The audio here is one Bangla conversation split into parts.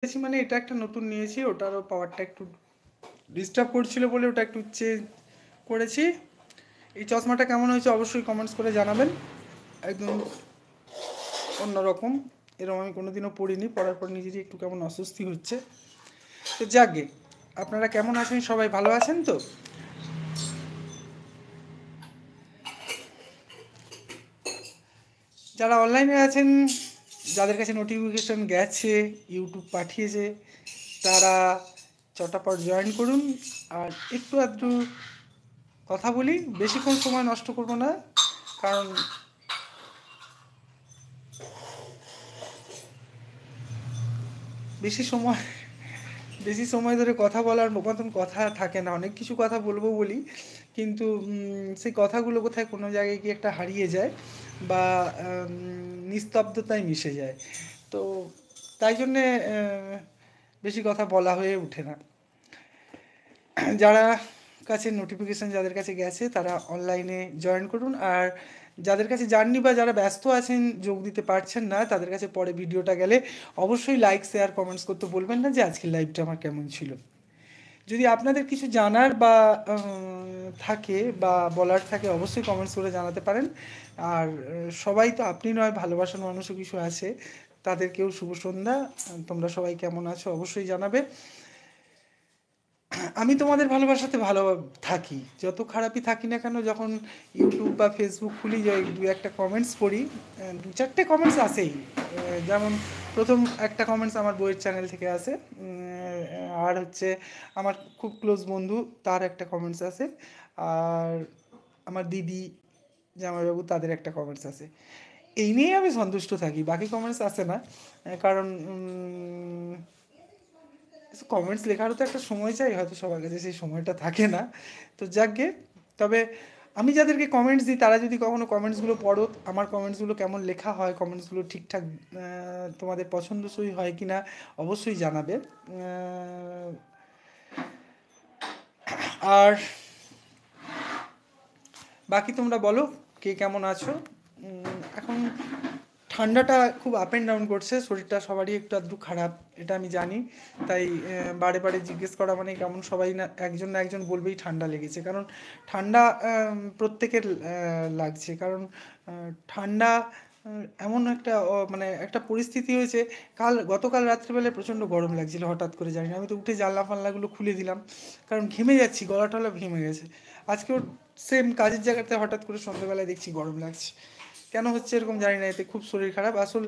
নিয়েছি মানে এটা একটা নতুন নিয়েছি, ওটারও পাওয়ারটা একটু ডিস্টার্ব করছিল বলে ওটা একটু চেঞ্জ করেছি। এই চশমাটা কেমন হয়েছে অবশ্যই কমেন্টস করে জানাবেন। একদম অন্যরকম, এরকম আমি কোনোদিনও পড়িনি, পড়ার পর নিজেরই একটু কেমন অস্বস্তি হচ্ছে। তো যাকগে, আপনারা কেমন আছেন? সবাই ভালো আছেন তো? যারা অনলাইনে আছেন, যাদের কাছে নোটিফিকেশন গেছে, ইউটিউব পাঠিয়েছে, তারা চটাপট জয়েন করুন। আর একটু আধটু কথা বলি, বেশিক্ষণ সময় নষ্ট করব না, কারণ বেশি সময় বেশি সময় ধরে কথা বলার মতন কথা থাকে না। অনেক কিছু কথা বলবো বলি, কিন্তু সেই কথাগুলো কোথায় কোনো জায়গায় গিয়ে একটা হারিয়ে যায় বা নিস্তব্ধতায় মিশে যায়। তো তাই জন্যে বেশি কথা বলা হয়ে ওঠে না। যারা কাছে নোটিফিকেশান যাদের কাছে গেছে তারা অনলাইনে জয়েন করুন, আর যাদের কাছে যাননি বা যারা ব্যস্ত আছেন যোগ দিতে পারছেন না, তাদের কাছে পরে ভিডিওটা গেলে অবশ্যই লাইক শেয়ার কমেন্টস করতে বলবেন না যে আজকের লাইভটা আমার কেমন ছিল। যদি আপনাদের কিছু জানার বা থাকে বা বলার থাকে অবশ্যই কমেন্টস করে জানাতে পারেন। আর সবাই তো আপনি নয়, ভালোবাসার মানুষও কিছু আছে, তাদেরকেও শুভ সন্ধ্যা। তোমরা সবাই কেমন আছো অবশ্যই জানাবে। আমি তোমাদের ভালোবাসাতে ভালো থাকি, যত খারাপই থাকি না কেন। যখন ইউটিউব বা ফেসবুক খুলি, দু একটা কমেন্টস পড়ি, দু চারটে কমেন্টস আসেই। যেমন প্রথম একটা কমেন্টস আমার বইয়ের চ্যানেল থেকে আসে, আর হচ্ছে আমার খুব ক্লোজ বন্ধু, তার একটা কমেন্টস আসে, আর আমার দিদি, জামাইবাবু, তাদের একটা কমেন্টস আসে। এই নিয়েই আমি সন্তুষ্ট থাকি, বাকি কমেন্টস আসে না। কারণ কমেন্টস লেখারও তো একটা সময় চাই, হয়তো সবার কাছে সেই সময়টা থাকে না। তো যাকগে, তবে আমি যাদেরকে কমেন্টস দিই তারা যদি কখনো কমেন্টসগুলো পড়ো, আমার কমেন্টসগুলো কেমন লেখা হয়, কমেন্টসগুলো ঠিকঠাক তোমাদের পছন্দসই হয় কি না অবশ্যই জানাবে। আর বাকি তোমরা বলো কে কেমন আছো। এখন ঠান্ডাটা খুব আপ অ্যান্ড ডাউন করছে, শরীরটা সবারই একটু আধটু খারাপ, এটা আমি জানি। তাই বারে বারে জিজ্ঞেস করা মানে কেমন, সবাই না একজন বলবেই ঠান্ডা লেগেছে। কারণ ঠান্ডা প্রত্যেকের লাগছে, কারণ ঠান্ডা এমন একটা মানে একটা পরিস্থিতি হয়েছে। গতকাল রাত্রিবেলায় প্রচণ্ড গরম লাগছিল, হঠাৎ করে জানি না, আমি তো উঠে জানলা ফাল্লাগুলো খুলে দিলাম, কারণ ঘেমে যাচ্ছি, গলা টলা ঘেমে গেছে। আজকেও সেম কাজের জায়গাতে হঠাৎ করে সন্ধ্যেবেলায় দেখছি গরম লাগছে। কেন হচ্ছে এরকম জানি না, এতে খুব শরীর খারাপ। আসল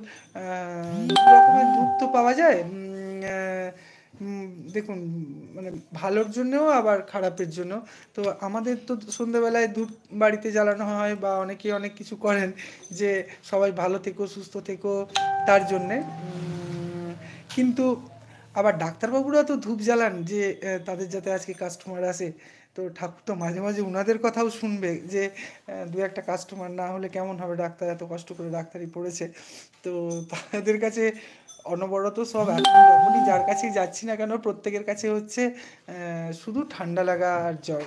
দু রকমের ধূপ তো পাওয়া যায়, দেখুন, মানে ভালোর জন্যও আবার খারাপের জন্য। তো আমাদের তো সন্ধ্যেবেলায় ধূপ বাড়িতে জ্বালানো হয়, বা অনেকে অনেক কিছু করেন যে সবাই ভালো থেকো সুস্থ থেকো, তার জন্যে। কিন্তু আবার ডাক্তারবাবুরা তো ধূপ জ্বালান যে তাদের যাতে আজকে কাস্টমার আসে। তো ঠাকুর তো মাঝে মাঝে ওনাদের কথাও শুনবে যে দু একটা কাস্টমার না হলে কেমন হবে, ডাক্তার এত কষ্ট করে ডাক্তারি পড়েছে। তো তাদের কাছে অনবরত সব, এখন যখনই যার কাছেই যাচ্ছি না কেন প্রত্যেকের কাছে হচ্ছে শুধু ঠান্ডা লাগা আর জ্বর।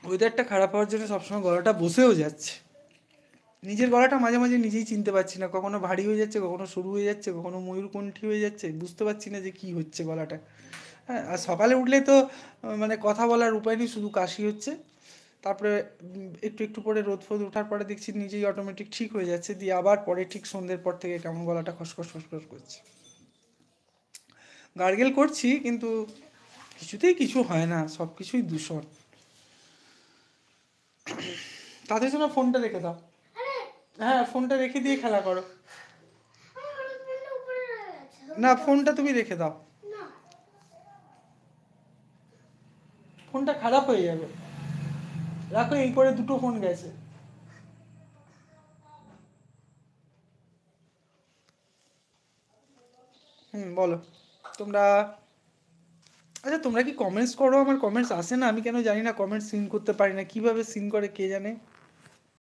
ওয়েদারটা খারাপ হওয়ার জন্য সবসময় গলাটা বসেও যাচ্ছে। নিজের গলাটা মাঝে মাঝে নিজেই চিনতে পারছি না, কখনো ভারী হয়ে যাচ্ছে, কখনো সরু হয়ে যাচ্ছে, কখনো ময়ূরকণ্ঠী হয়ে যাচ্ছে, বুঝতে পারছি না যে কি হচ্ছে গলাটা। হ্যাঁ, আর সকালে উঠলে তো মানে কথা বলার উপায় নেই, শুধু কাশি হচ্ছে। তারপরে একটু একটু পরে রোদ ফোদ ওঠার পরে দেখছি নিজেই অটোমেটিক ঠিক হয়ে যাচ্ছে, দিয়ে আবার পরে ঠিক সন্ধ্যের পর থেকে কেমন গলাটা খসখস খসখস করছে। গার্গেল করছি কিন্তু কিছুতেই কিছু হয় না, সব কিছুই দূষণ। তাদের জন্য ফোনটা রেখে দাও। হ্যাঁ, ফোনটা রেখে দিয়ে খেলা করো। না, ফোনটা তুমি রেখে দাও, ফোনটা খারাপ হয়ে যাবে। রাখো, এই করে দুটো ফোন গেছে। বলো তোমরা। আচ্ছা, তোমরা কি কমেন্টস করো? আমার কমেন্টস আসে না, আমি কেন জানি না, কমেন্টস সিন করতে পারি না, কিভাবে সিন করে কে জানে।